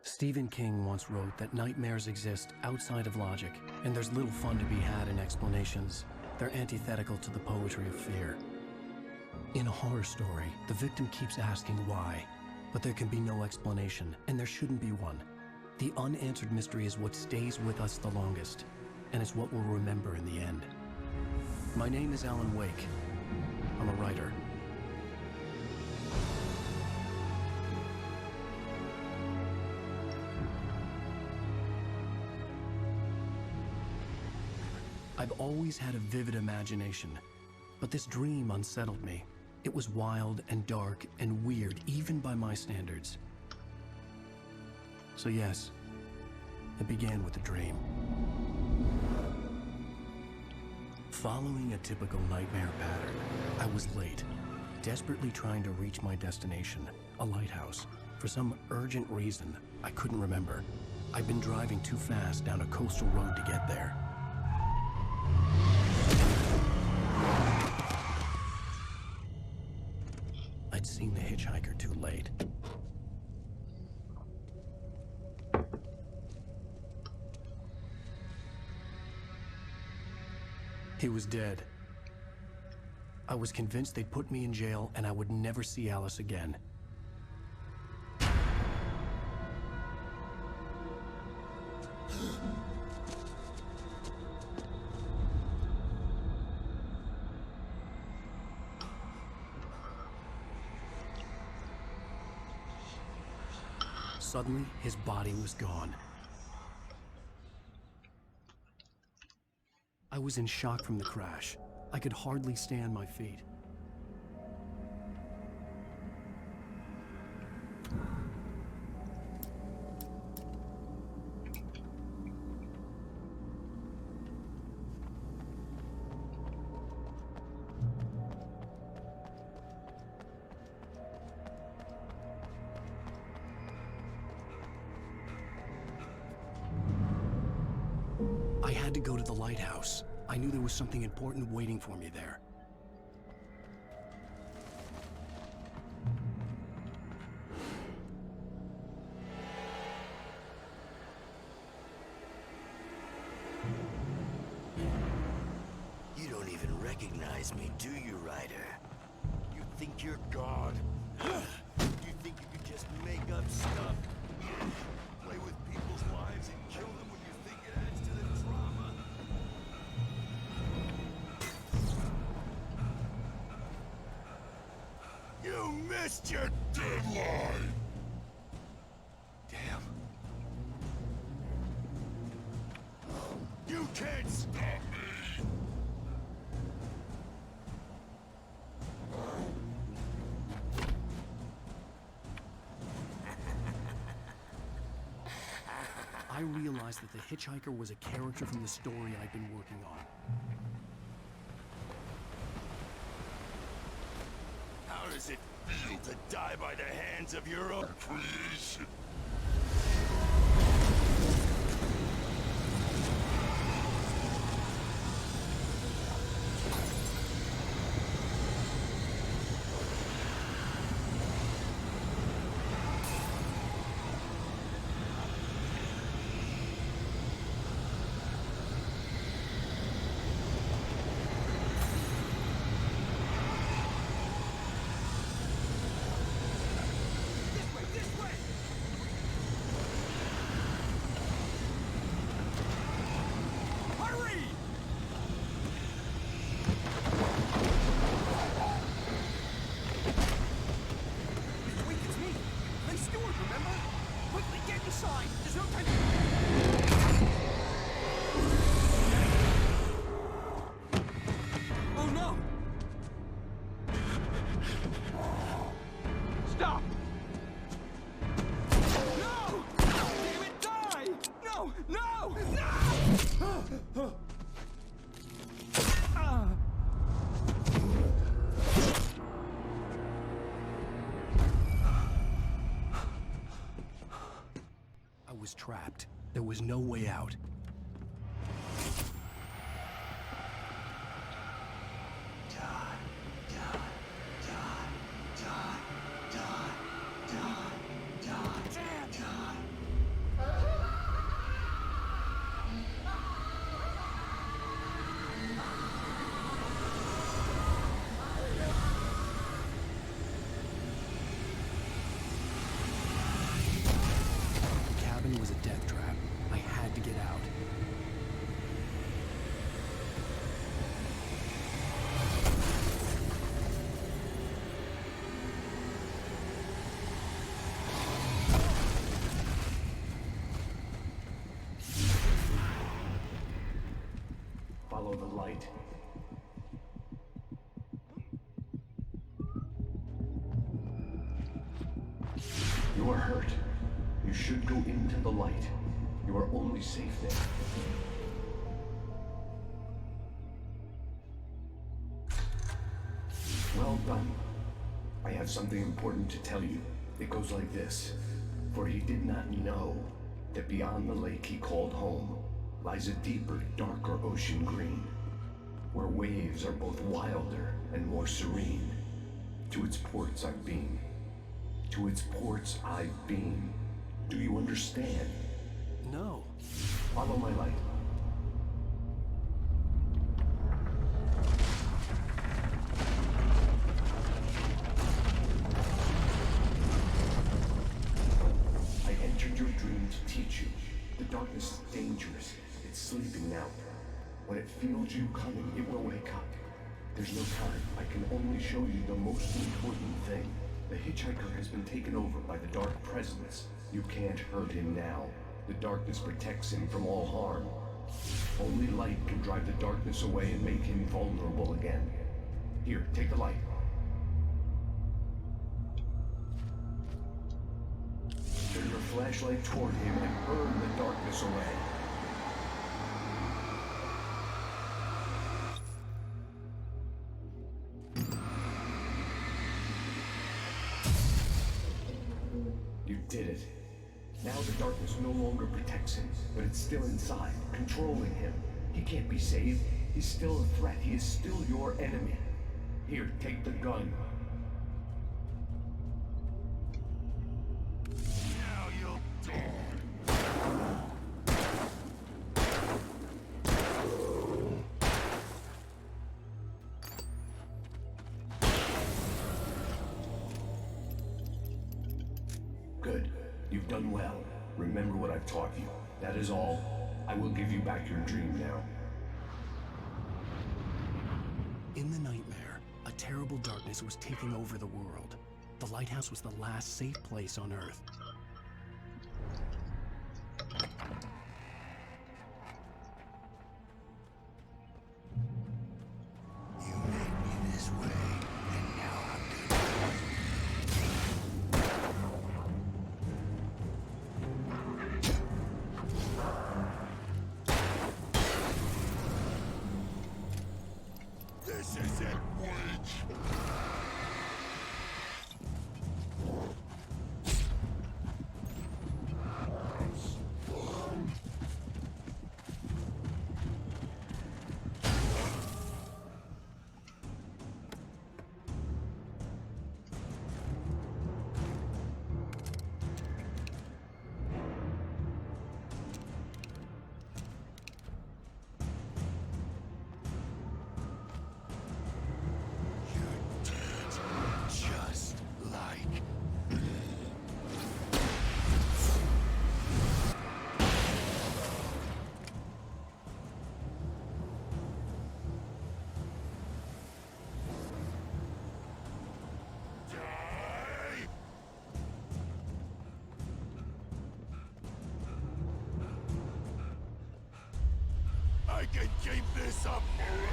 Stephen King once wrote that nightmares exist outside of logic, and there's little fun to be had in explanations. They're antithetical to the poetry of fear. In a horror story, the victim keeps asking why, but there can be no explanation, and there shouldn't be one. The unanswered mystery is what stays with us the longest, and it's what we'll remember in the end. My name is Alan Wake. I'm a writer. I've always had a vivid imagination, but this dream unsettled me. It was wild and dark and weird, even by my standards. So yes, it began with a dream. Following a typical nightmare pattern, I was late, desperately trying to reach my destination, a lighthouse. For some urgent reason, I couldn't remember. I'd been driving too fast down a coastal road to get there. I'd seen the hitchhiker too late. He was dead. I was convinced they'd put me in jail and I would never see Alice again. Suddenly, his body was gone. I was in shock from the crash. I could hardly stand my feet. I had to go to the lighthouse. I knew there was something important waiting for me there. You don't even recognize me, do you, Ryder? You think you're God? You think you could just make up stuff? Play with people's lives and kill them when you think it adds to the drama? You missed your deadline! Damn. You can't stop me! I realized that the hitchhiker was a character from the story I'd been working on. How does it feel to die by the hands of your own creation? I was trapped. There was no way out. The cabin was a death trap. I had to get out. Follow the light. You are hurt. You should go into the light. You are only safe there. Well done. I have something important to tell you. It goes like this. For he did not know that beyond the lake he called home lies a deeper, darker ocean green, where waves are both wilder and more serene. To its ports I've been. To its ports I've been. Do you understand? No. Follow my light. I entered your dream to teach you. The darkness is dangerous. It's sleeping now. When it feels you coming, it will wake up. There's no time. I can only show you the most important thing. The hitchhiker has been taken over by the Dark Presence. You can't hurt him now. The darkness protects him from all harm. Only light can drive the darkness away and make him vulnerable again. Here, take the light. Turn your flashlight toward him and burn the darkness away. You did it. Now the darkness no longer protects him, but it's still inside, controlling him. He can't be saved. He's still a threat. He is still your enemy. Here, take the gun. Now you'll die. Good. You've done well. Remember what I've taught you. That is all. I will give you back your dream now. In the nightmare, a terrible darkness was taking over the world. The lighthouse was the last safe place on Earth. You made me this way, and now I'm gonna. This is it, witch! You're dead, just like die! I can keep this up forever!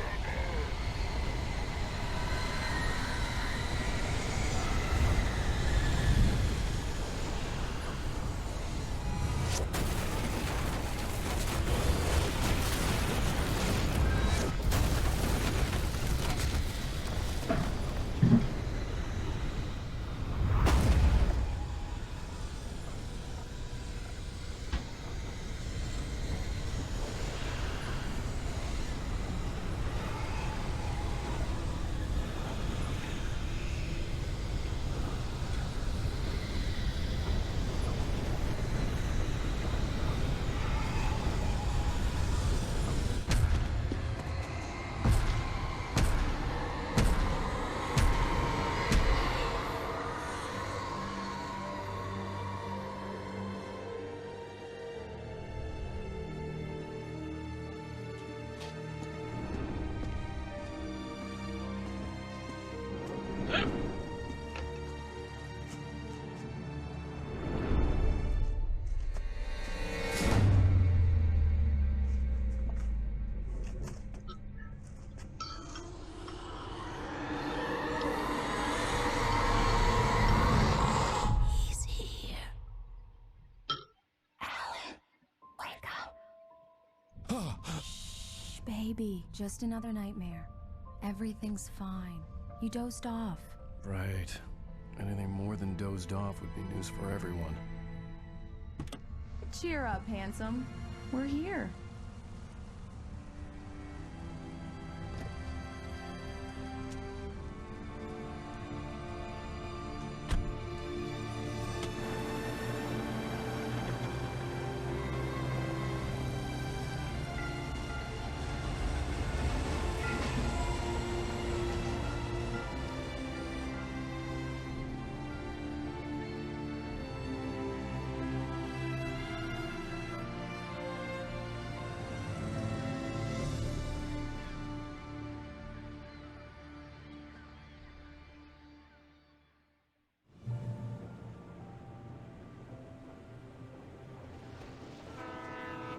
Shh, baby. Just another nightmare. Everything's fine. You dozed off. Right. Anything more than dozed off would be news for everyone. Cheer up, handsome. We're here.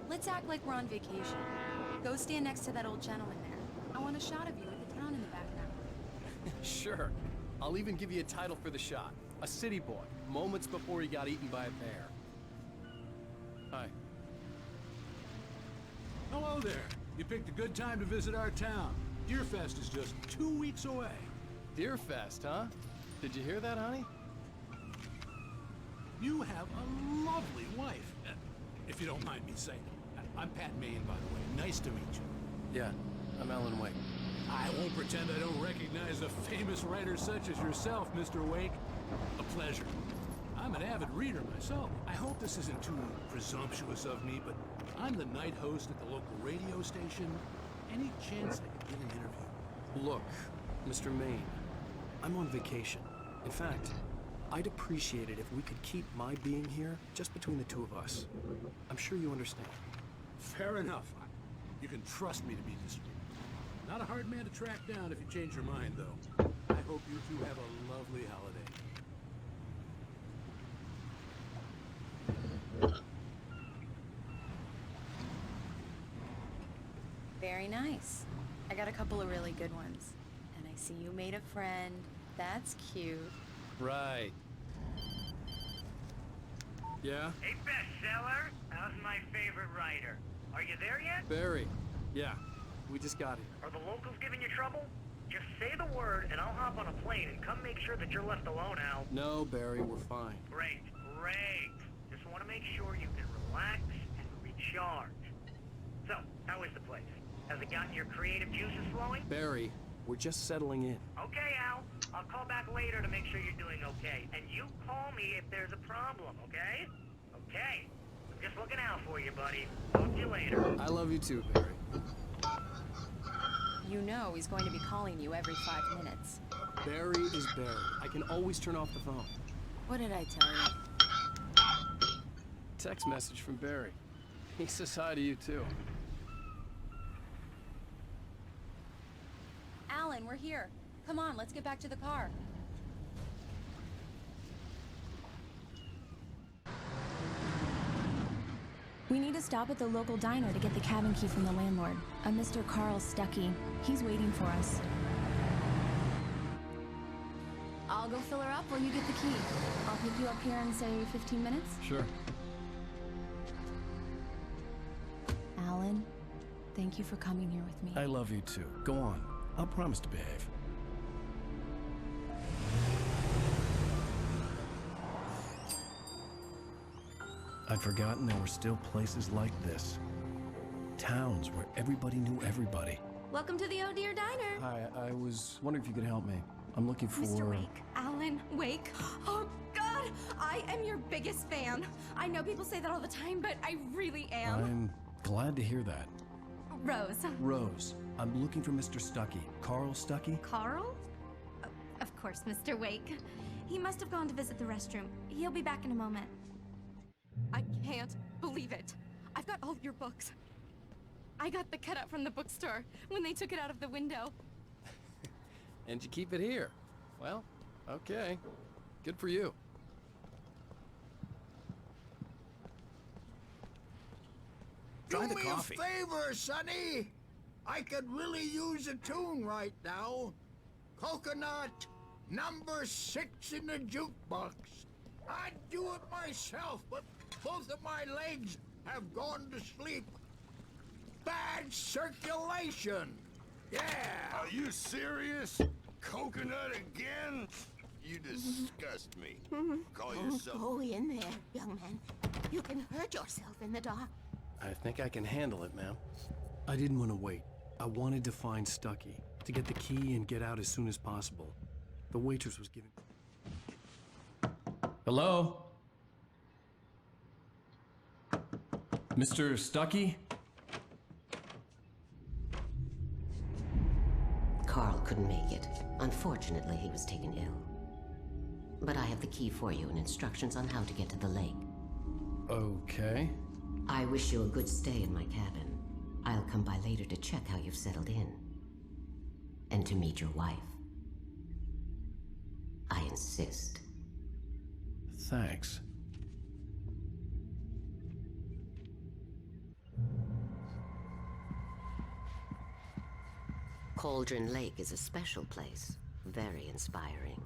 Let's act like we're on vacation. Go stand next to that old gentleman there. I want a shot of you with the town in the background. Sure. I'll even give you a title for the shot. A city boy, moments before he got eaten by a bear. Hi. Hello there. You picked a good time to visit our town. Deerfest is just 2 weeks away. Deerfest, huh? Did you hear that, honey? You have a lovely wife, if you don't mind me saying. I'm Pat Maine, by the way. Nice to meet you. Yeah, I'm Alan Wake. I won't pretend I don't recognize a famous writer such as yourself, Mr. Wake. A pleasure. I'm an avid reader myself. I hope this isn't too presumptuous of me, but I'm the night host at the local radio station. Any chance I could get an interview? Look, Mr. Maine, I'm on vacation. In fact, I'd appreciate it if we could keep my being here just between the two of us. I'm sure you understand. Fair enough. You can trust me to be discreet. Not a hard man to track down if you change your mind, though. I hope you two have a lovely holiday. Very nice. I got a couple of really good ones. And I see you made a friend. That's cute. Right. Yeah? Hey, bestseller! How's my favorite writer? Are you there yet? Barry. Yeah, we just got here. Are the locals giving you trouble? Just say the word and I'll hop on a plane and come make sure that you're left alone, Al. No, Barry, we're fine. Great, great. Just want to make sure you can relax and recharge. So, how is the place? Has it gotten your creative juices flowing? Barry, we're just settling in. Okay, Al. I'll call back later to make sure you're doing okay. And you call me if there's a problem, okay? Okay. I'm just looking out for you, buddy. Talk to you later. I love you too, Barry. You know he's going to be calling you every 5 minutes. Barry is Barry. I can always turn off the phone. What did I tell you? Text message from Barry. He says hi to you too. Alan, we're here. Come on, let's get back to the car. We need to stop at the local diner to get the cabin key from the landlord, a Mr. Carl Stuckey. He's waiting for us. I'll go fill her up while you get the key. I'll pick you up here in, say, 15 minutes. Sure. Alan, thank you for coming here with me. I love you too. Go on. I'll promise to behave. I'd forgotten there were still places like this. Towns where everybody knew everybody. Welcome to the Oh Dear Diner. Hi, I was wondering if you could help me. I'm looking for... Mr. Wake. Alan Wake. Oh, God! I am your biggest fan. I know people say that all the time, but I really am. I'm glad to hear that. Rose. Rose, I'm looking for Mr. Stuckey. Carl Stuckey? Carl? Of course, Mr. Wake. He must have gone to visit the restroom. He'll be back in a moment. I can't believe it. I've got all of your books. I got the cutout from the bookstore when they took it out of the window. And you keep it here. Well, okay. Good for you. Do me a favor, Sonny. I could really use a tune right now. Coconut, number 6 in the jukebox. I'd do it myself, but both of my legs have gone to sleep. bad circulation. Yeah. Are you serious? Coconut again? You disgust me. Call yourself... Go in there, young man. You can hurt yourself in the dark. I think I can handle it, ma'am. I didn't want to wait. I wanted to find Stucky, to get the key and get out as soon as possible. The waitress was giving... Hello? Mr. Stucky? Carl couldn't make it. Unfortunately, he was taken ill. But I have the key for you and instructions on how to get to the lake. Okay. I wish you a good stay in my cabin. I'll come by later to check how you've settled in. And to meet your wife. I insist. Thanks. Cauldron Lake is a special place. Very inspiring.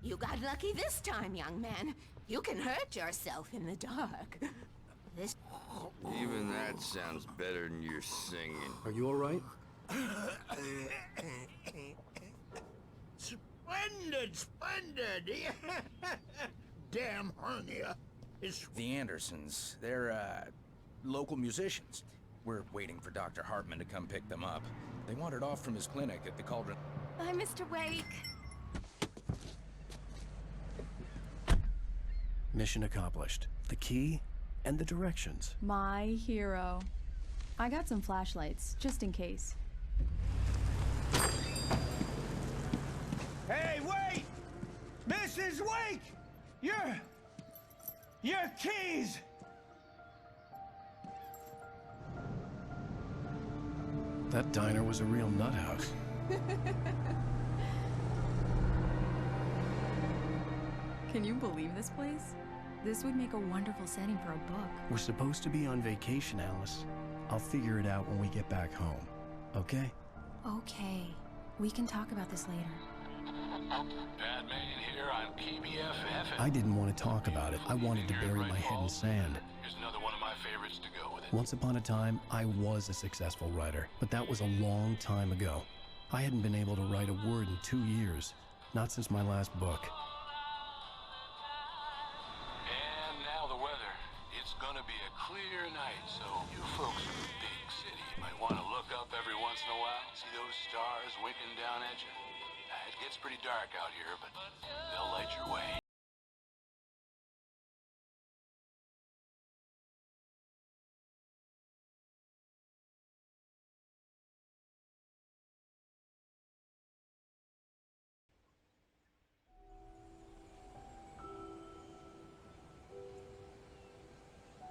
You got lucky this time, young man. You can hurt yourself in the dark. This... Even that sounds better than your singing. Are you all right? Splendid, splendid. Damn hernia. It's... The Andersons, they're, local musicians. We're waiting for Dr. Hartman to come pick them up. They wandered off from his clinic at the Cauldron. Bye, Mr. Wake. Mission accomplished. The key and the directions. My hero. I got some flashlights, just in case. Hey, wait! Mrs. Wake! Your keys! That diner was a real nut house. Can you believe this place? This would make a wonderful setting for a book. We're supposed to be on vacation, Alice. I'll figure it out when we get back home. Okay? Okay. We can talk about this later. Bad man here on KBFF. I didn't want to talk about it. I wanted to bury my head in sand. Here's another one of my favorites to go with it. Once upon a time, I was a successful writer, but that was a long time ago. I hadn't been able to write a word in 2 years. Not since my last book. And now the weather. It's gonna be a clear night, so you folks in the big city might want to look up every once in a while, see those stars winking down at you. It gets pretty dark out here, but they'll light your way.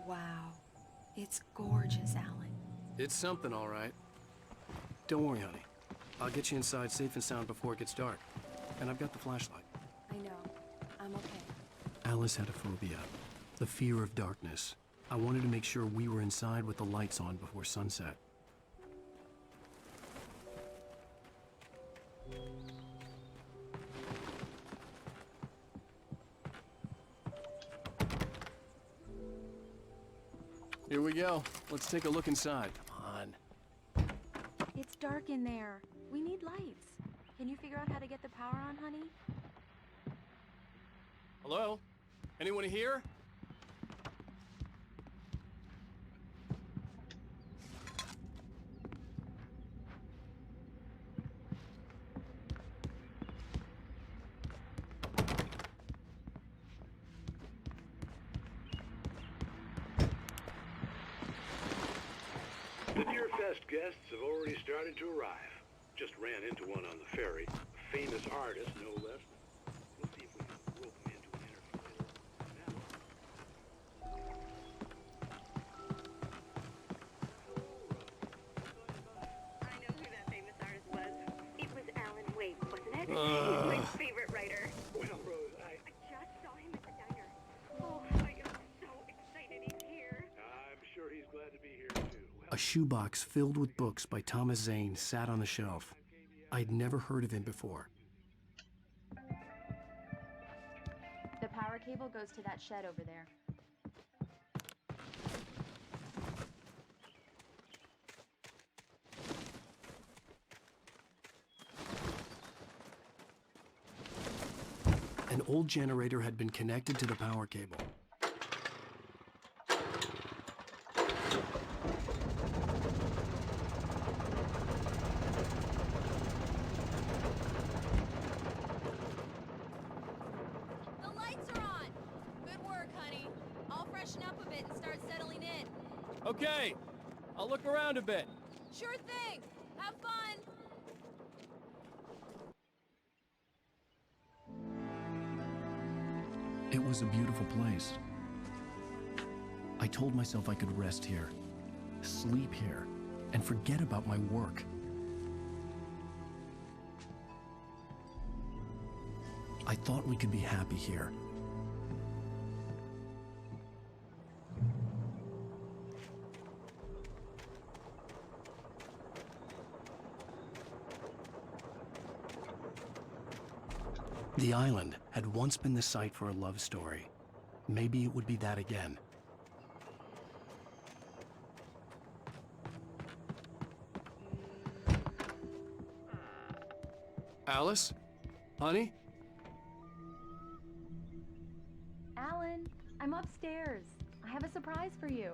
Wow. It's gorgeous, Alan. It's something, all right. Don't worry, honey. I'll get you inside safe and sound before it gets dark. And I've got the flashlight. I know. I'm okay. Alice had a phobia. The fear of darkness. I wanted to make sure we were inside with the lights on before sunset. Here we go. Let's take a look inside. Come on. It's dark in there. We need lights. Can you figure out how to get the power on, honey? Hello? Anyone here? The Deerfest guests have already started to arrive. Just ran into one on the ferry. A famous artist, no less. We'll see if we can rope him into an interview later. I know who that famous artist was. It was Alan Wake, wasn't it? He's my favorite writer. Well, Rose, I just saw him at the diner. Oh, I am so excited he's here. I'm sure he's glad to be here, too. A shoebox filled with books by Thomas Zane sat on the shelf. I'd never heard of him before. The power cable goes to that shed over there. old generator had been connected to the power cable. The lights are on! Good work, honey. I'll freshen up a bit and start settling in. Okay, I'll look around a bit. Sure thing! Have fun! It was a beautiful place. I told myself I could rest here, sleep here, and forget about my work. I thought we could be happy here. The island had once been the site for a love story. Maybe it would be that again. Alice? Honey? Alan, I'm upstairs. I have a surprise for you.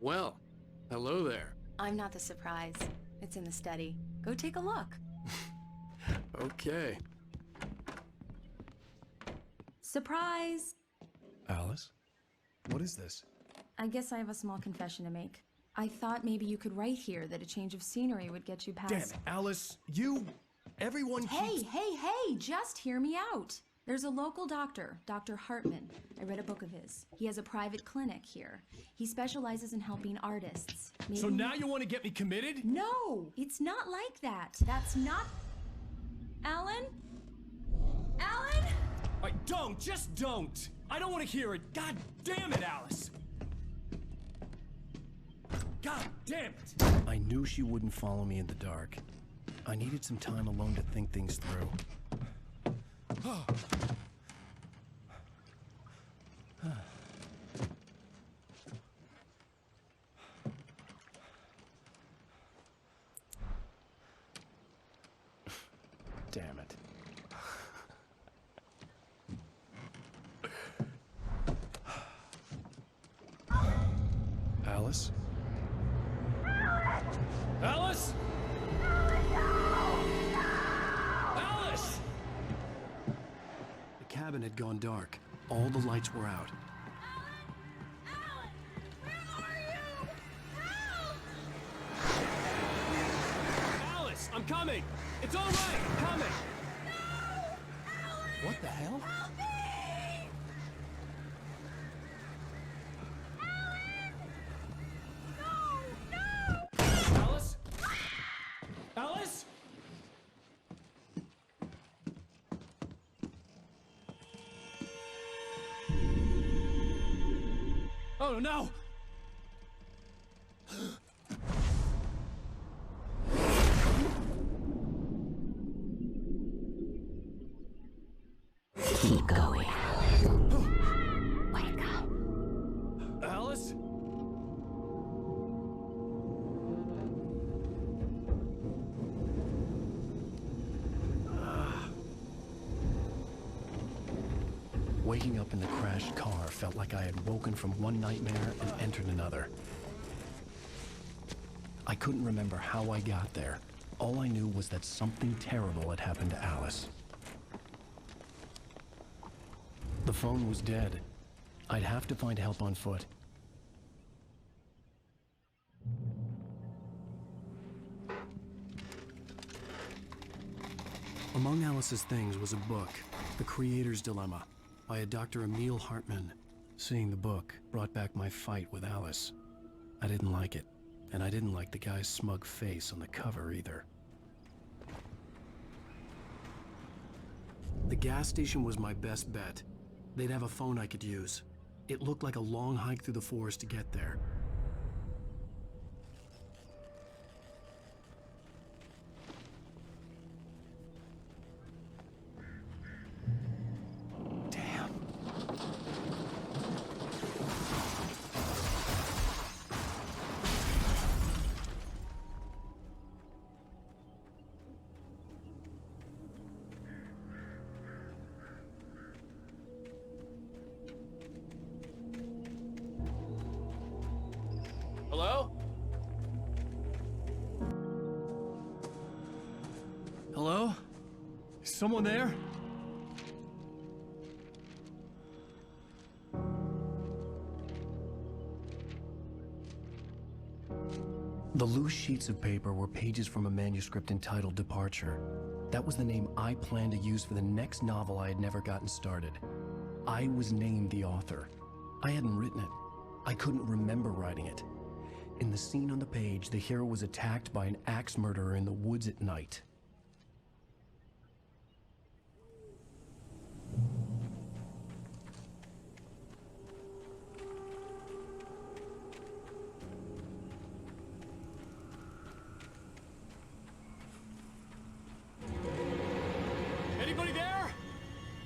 Well, hello there. I'm not the surprise. It's in the study. Go take a look. Okay. Surprise! Alice? What is this? I guess I have a small confession to make. I thought maybe you could write here that a change of scenery would get you past... Damn it, Alice! Everyone Hey, just hear me out. There's a local doctor, Dr. Hartman. I read a book of his. He has a private clinic here. He specializes in helping artists. Maybe... So now you want to get me committed? No, it's not like that. That's not... Alan? Alan? Just don't! I don't want to hear it. God damn it, Alice! God damn it! I knew she wouldn't follow me in the dark. I needed some time alone to think things through. Damn it. Alice? Alice? Alice! The cabin had gone dark. All the lights were out. Alice, I'm coming! It's all right, I'm coming! What the hell? Alice? Alice? Oh no! Keep going. Wake up. Alice? Waking up in the crashed car felt like I had woken from one nightmare and entered another. I couldn't remember how I got there. All I knew was that something terrible had happened to Alice. The phone was dead. I'd have to find help on foot. Among Alice's things was a book, The Creator's Dilemma, by a Dr. Emil Hartman. Seeing the book brought back my fight with Alice. I didn't like it, and I didn't like the guy's smug face on the cover either. The gas station was my best bet. They'd have a phone I could use. It looked like a long hike through the forest to get there. Someone there? The loose sheets of paper were pages from a manuscript entitled Departure. That was the name I planned to use for the next novel I had never gotten started. I was named the author. I hadn't written it. I couldn't remember writing it. In the scene on the page, the hero was attacked by an axe murderer in the woods at night. Anybody there?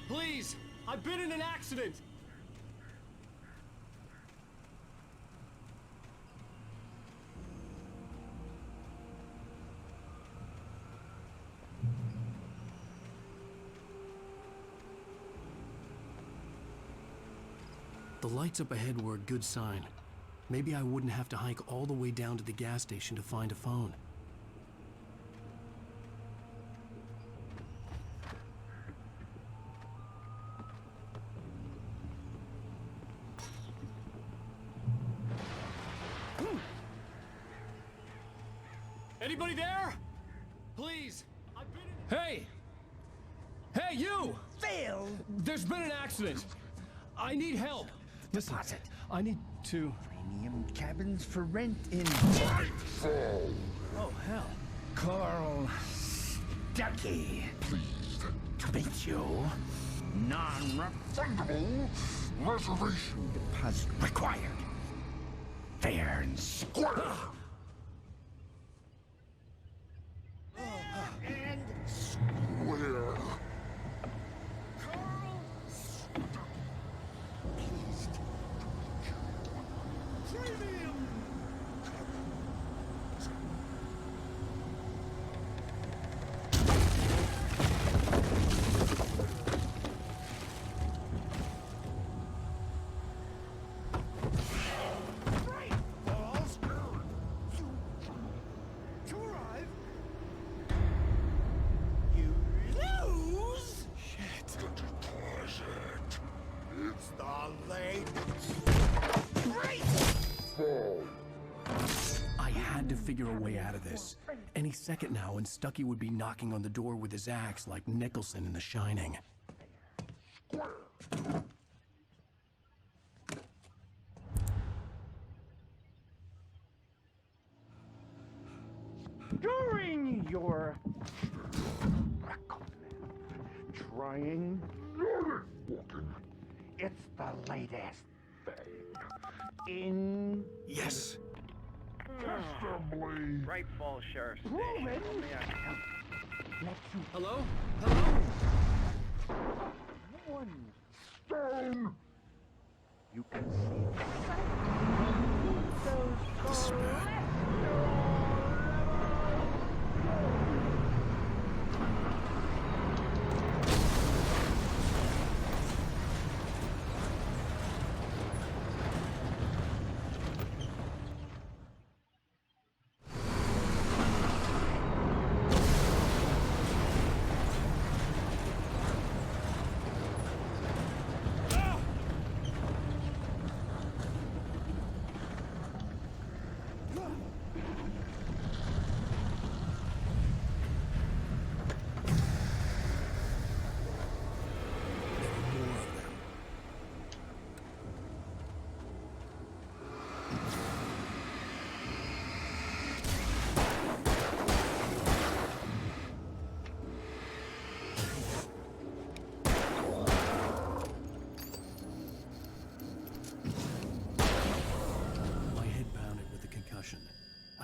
Please, I've been in an accident. The lights up ahead were a good sign. Maybe I wouldn't have to hike all the way down to the gas station to find a phone. Anybody there? Please, I've been in... Hey! Hey, you! Phil! There's been an accident. I need help. Listen, I need to... Premium cabins for rent in... Oh, hell. Carl Stuckey. Pleased to meet you. Non-refundable reservation deposit required. Fair and square. And square. Carl Stuckey. Pleased to meet you. Premium. I had to figure a way out of this. Any second now, and Stuckey would be knocking on the door with his axe like Nicholson in The Shining. During your trying it's the latest thing in yes assembly. Great Falls Sheriff Proven. Hello? Hello? One stone. You can see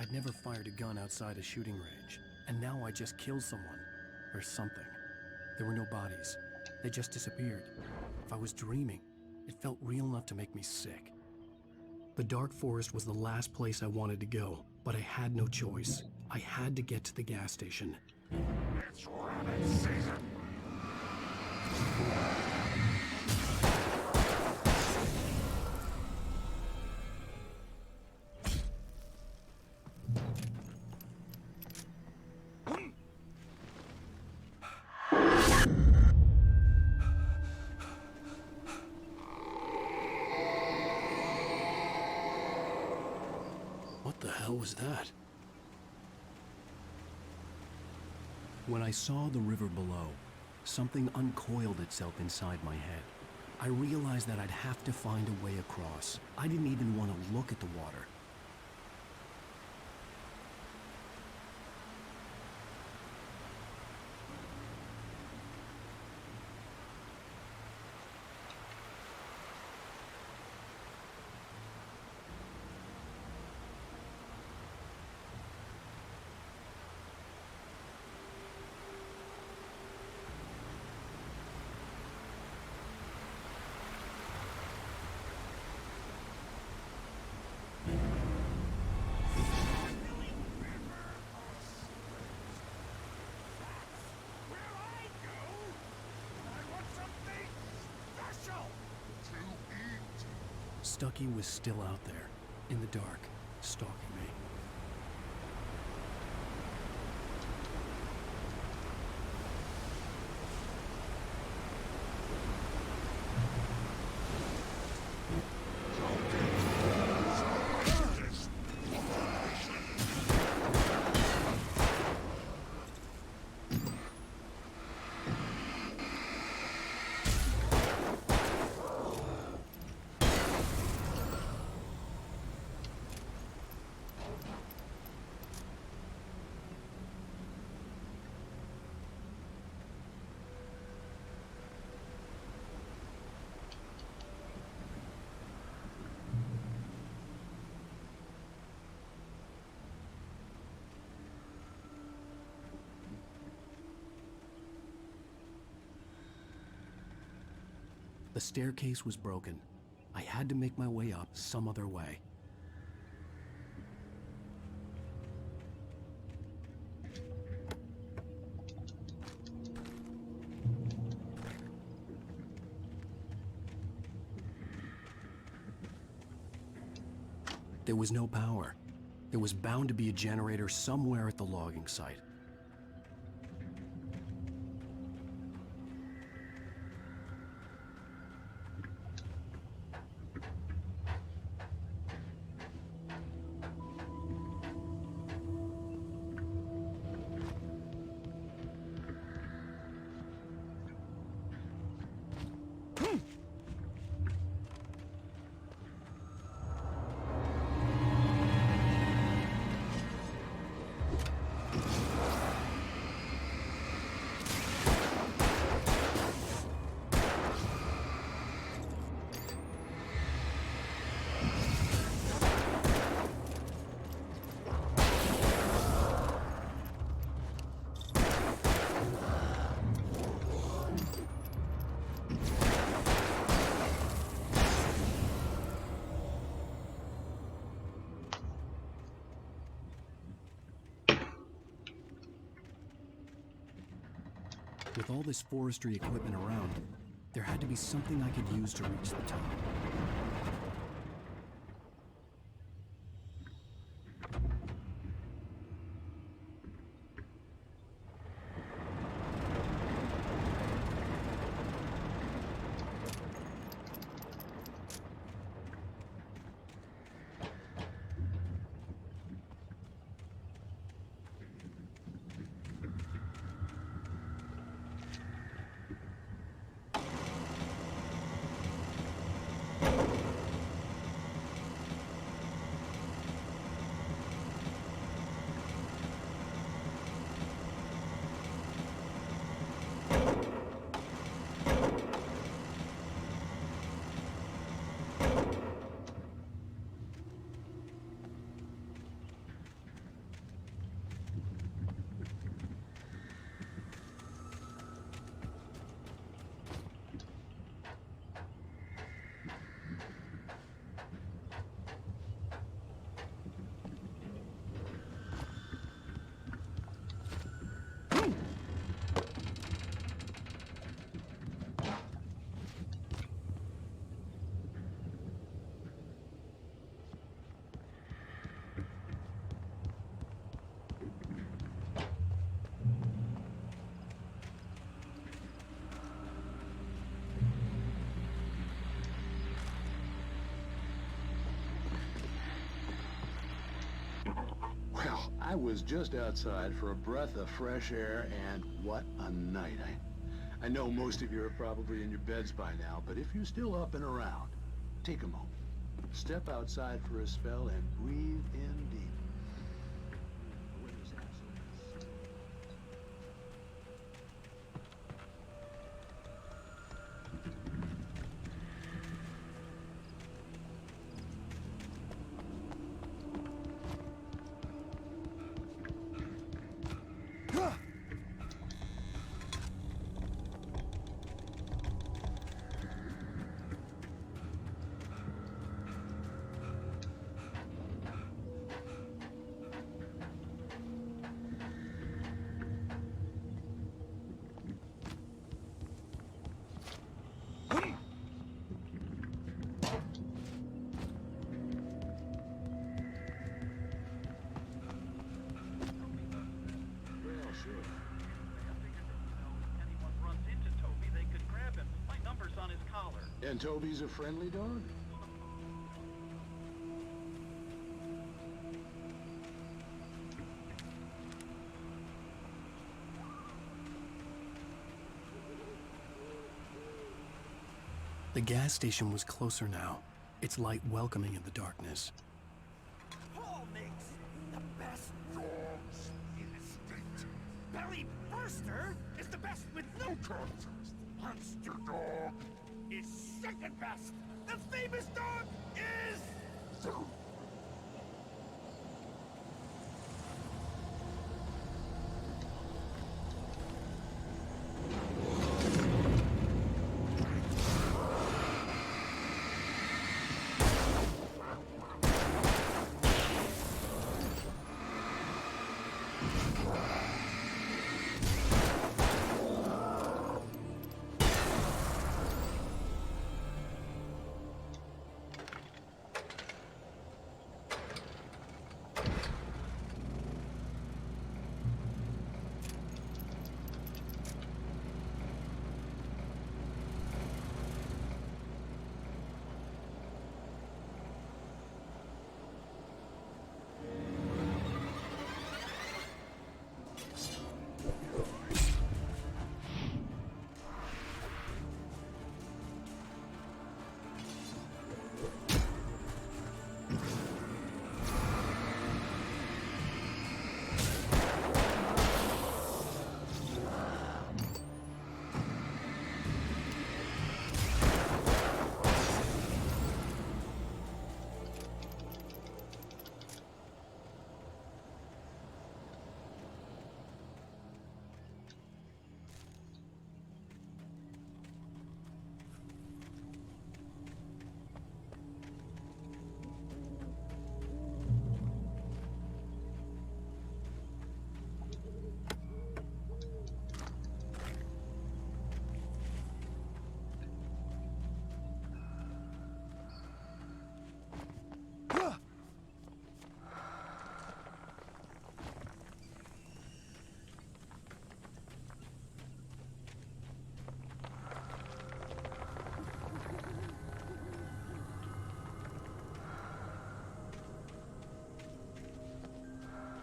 I'd never fired a gun outside a shooting range, and now I just killed someone. Or something. There were no bodies. They just disappeared. If I was dreaming, it felt real enough to make me sick. The dark forest was the last place I wanted to go, but I had no choice. I had to get to the gas station. It's rabbit season. hell was that? When I saw the river below, something uncoiled itself inside my head. I realized that I'd have to find a way across. I didn't even want to look at the water. Stucky was still out there, in the dark, stalking me. The staircase was broken. I had to make my way up some other way. There was no power. There was bound to be a generator somewhere at the logging site. With all this forestry equipment around, there had to be something I could use to reach the top. I was just outside for a breath of fresh air, and what a night. I know most of you are probably in your beds by now, but if you're still up and around, take a moment. Step outside for a spell and breathe in deep. The weather's absolutely... And Toby's a friendly dog? The gas station was closer now, its light welcoming in the darkness. Paul makes the best dogs in the state. Barry Burster is the best with no contest. Monster Dog is second best. The famous dog is...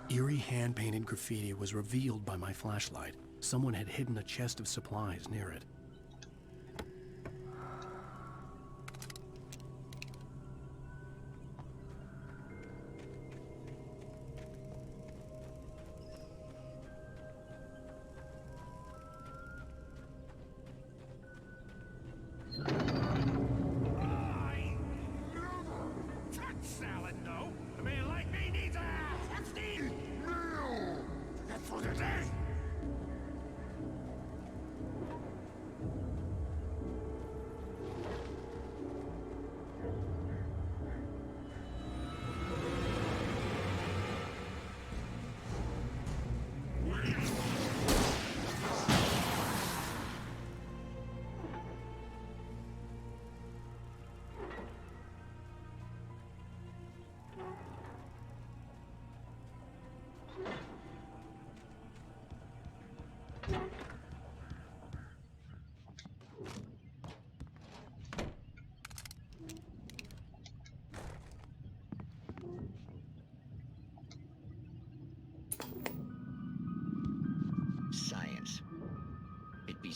Eerie hand-painted graffiti was revealed by my flashlight. Someone had hidden a chest of supplies near it.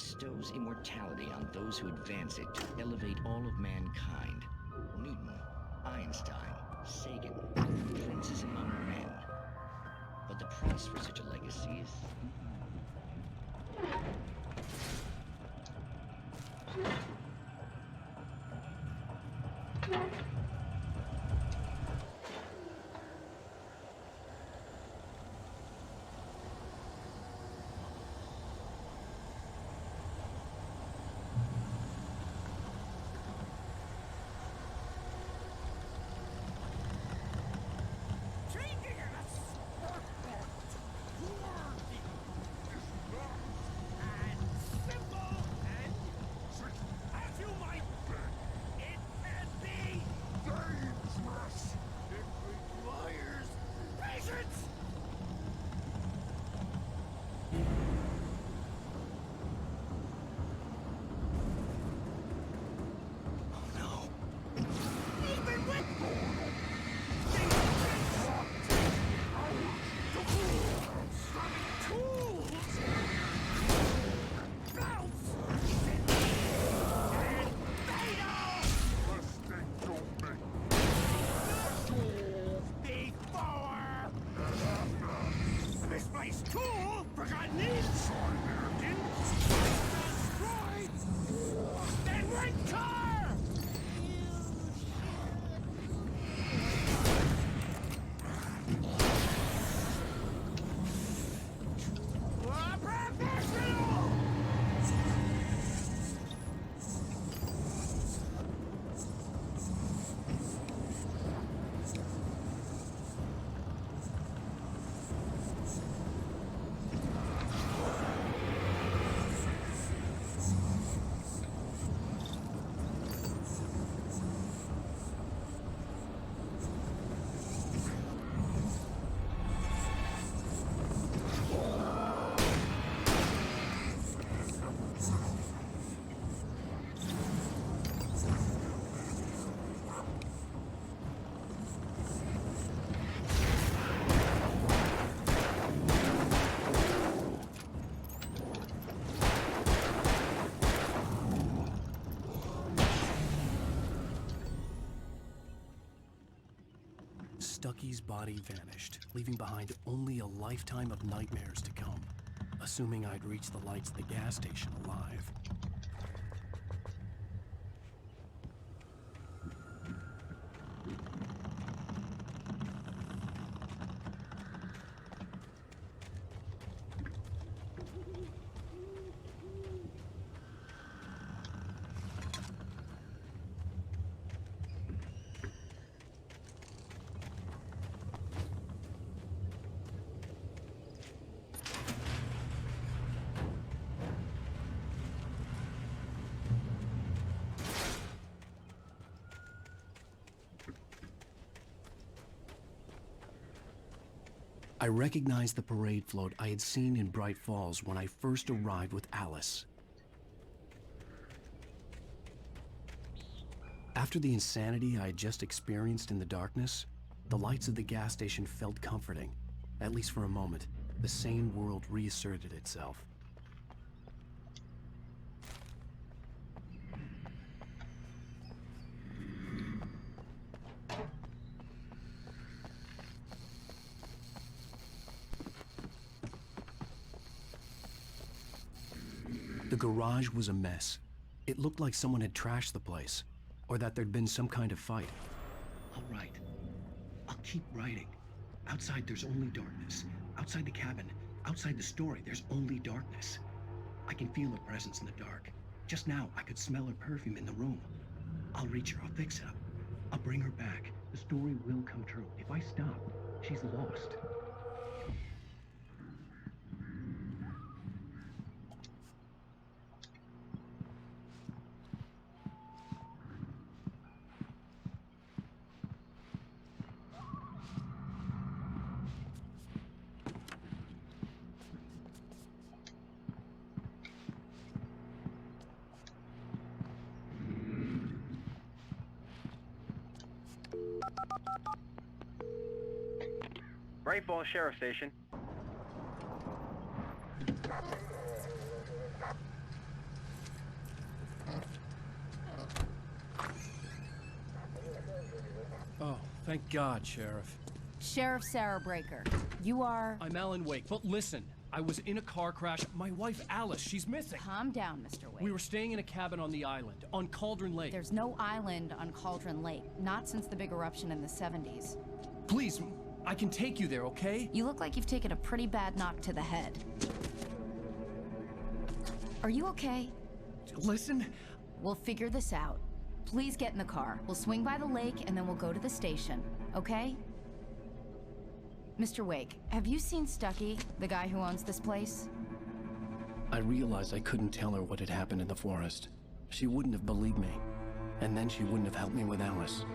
bestows immortality on those who advance it to elevate all of mankind. Newton, Einstein, Sagan, princes among men. But the price for such a legacy is... Stucky's body vanished, leaving behind only a lifetime of nightmares to come, assuming I'd reach the lights of the gas station alive. I recognized the parade float I had seen in Bright Falls when I first arrived with Alice. After the insanity I had just experienced in the darkness, the lights of the gas station felt comforting. At least for a moment, the sane world reasserted itself. The garage was a mess. It looked like someone had trashed the place, or that there'd been some kind of fight. I'll write. I'll keep writing. Outside there's only darkness. Outside the cabin, outside the story, there's only darkness. I can feel her presence in the dark. Just now, I could smell her perfume in the room. I'll reach her, I'll fix it up. I'll bring her back. The story will come true. If I stop, she's lost. Bright Falls Sheriff Station. Thank God, Sheriff. Sheriff Sarah Breaker. You are... I'm Alan Wake, but listen. I was in a car crash. My wife, Alice, she's missing. Calm down, Mr. Wake. We were staying in a cabin on the island, on Cauldron Lake. There's no island on Cauldron Lake. Not since the big eruption in the 70s. Please, I can take you there, okay? You look like you've taken a pretty bad knock to the head. Are you okay? Listen. We'll figure this out. Please get in the car. We'll swing by the lake and then we'll go to the station, okay? Mr. Wake, have you seen Stucky, the guy who owns this place? I realized I couldn't tell her what had happened in the forest. She wouldn't have believed me. And then she wouldn't have helped me with Alice.